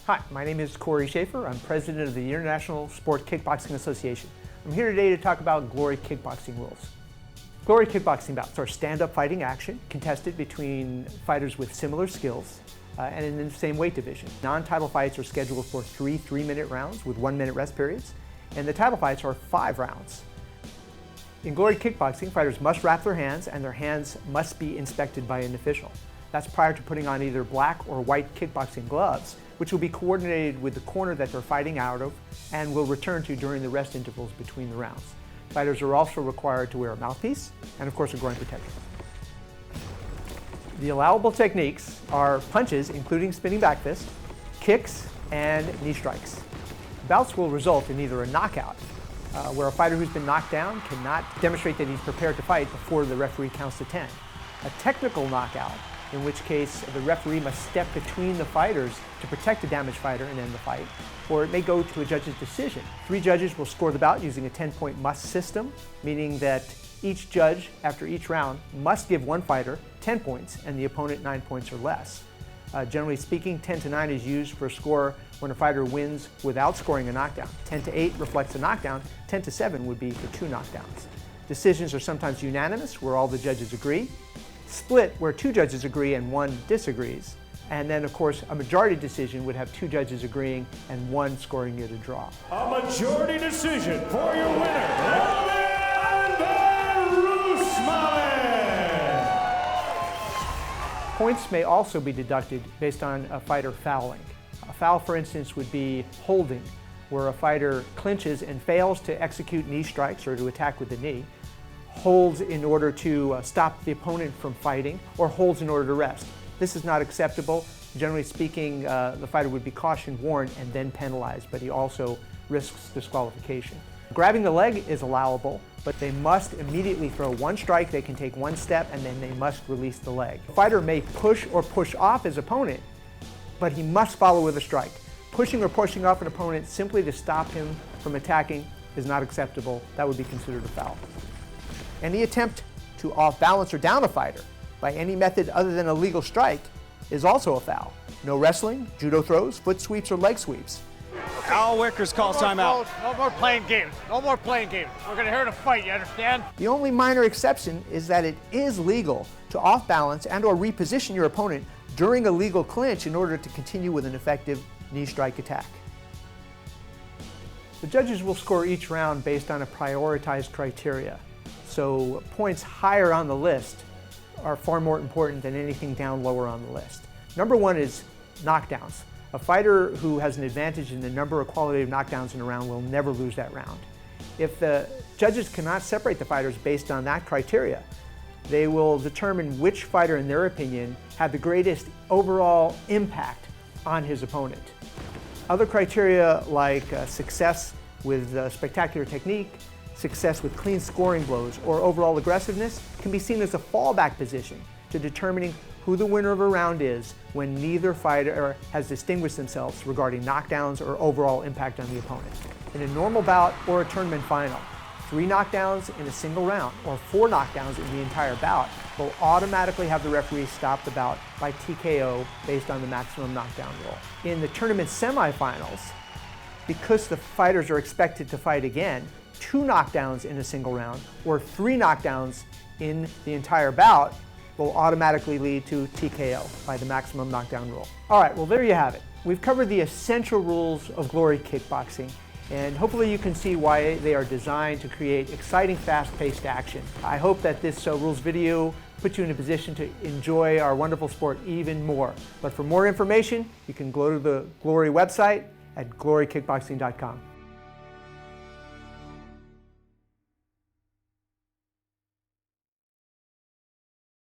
Hi, my name is Cory Schafer. I'm president of the International Sport Kickboxing Association. I'm here today to talk about glory kickboxing rules. Glory kickboxing bouts are stand-up fighting action contested between fighters with similar skills and in the same weight division. Non-title fights are scheduled for 3 3-minute rounds with 1-minute rest periods, and the title fights are 5 rounds. In glory kickboxing, fighters must wrap their hands and their hands must be inspected by an official. That's prior to putting on either black or white kickboxing gloves, which will be coordinated with the corner that they're fighting out of and will return to during the rest intervals between the rounds. Fighters are also required to wear a mouthpiece and, of course, a groin protector. The allowable techniques are punches, including spinning back fist, kicks, and knee strikes. Bouts will result in either a knockout, where a fighter who's been knocked down cannot demonstrate that he's prepared to fight before the referee counts to 10. A technical knockout, in which case the referee must step between the fighters to protect the damaged fighter and end the fight, or it may go to a judge's decision. 3 judges will score the bout using a 10-point must system, meaning that each judge, after each round, must give one fighter 10 points and the opponent 9 points or less. Generally speaking, 10-9 is used for a score when a fighter wins without scoring a knockdown. 10-8 reflects a knockdown, 10-7 would be for 2 knockdowns. Decisions are sometimes unanimous, where all the judges agree. Split, where 2 judges agree and 1 disagrees. And then, of course, a majority decision would have 2 judges agreeing and 1 scoring it a draw. A majority decision for your winner, Points may also be deducted based on a fighter fouling. A foul, for instance, would be holding, where a fighter clinches and fails to execute knee strikes or to attack with the knee, holds in order to stop the opponent from fighting, or holds in order to rest. This is not acceptable. Generally speaking, the fighter would be caution warned and then penalized, but he also risks disqualification. Grabbing the leg is allowable, but they must immediately throw 1 strike, they can take 1 step, and then they must release the leg. The fighter may push or push off his opponent, but he must follow with a strike. Pushing or pushing off an opponent simply to stop him from attacking is not acceptable. That would be considered a foul. Any attempt to off-balance or down a fighter by any method other than a legal strike is also a foul. No wrestling, judo throws, foot sweeps, or leg sweeps. Al Wickers calls timeout. No more playing games. No more playing games. We're going to hear the fight, you understand? The only minor exception is that it is legal to off-balance and or reposition your opponent during a legal clinch in order to continue with an effective knee strike attack. The judges will score each round based on a prioritized criteria. So points higher on the list are far more important than anything down lower on the list. Number 1 is knockdowns. A fighter who has an advantage in the number or quality of knockdowns in a round will never lose that round. If the judges cannot separate the fighters based on that criteria, they will determine which fighter, in their opinion, had the greatest overall impact on his opponent. Other criteria like success with spectacular technique, success with clean scoring blows, or overall aggressiveness can be seen as a fallback position to determining who the winner of a round is when neither fighter has distinguished themselves regarding knockdowns or overall impact on the opponent. In a normal bout or a tournament final, 3 knockdowns in a single round or 4 knockdowns in the entire bout will automatically have the referee stop the bout by TKO based on the maximum knockdown rule. In the tournament semifinals, because the fighters are expected to fight again, 2 knockdowns in a single round or 3 knockdowns in the entire bout will automatically lead to TKO by the maximum knockdown rule. All right, well, there you have it. We've covered the essential rules of glory kickboxing, and hopefully you can see why they are designed to create exciting, fast-paced action. I hope that this rules video puts you in a position to enjoy our wonderful sport even more. But for more information, you can go to the Glory website at glorykickboxing.com.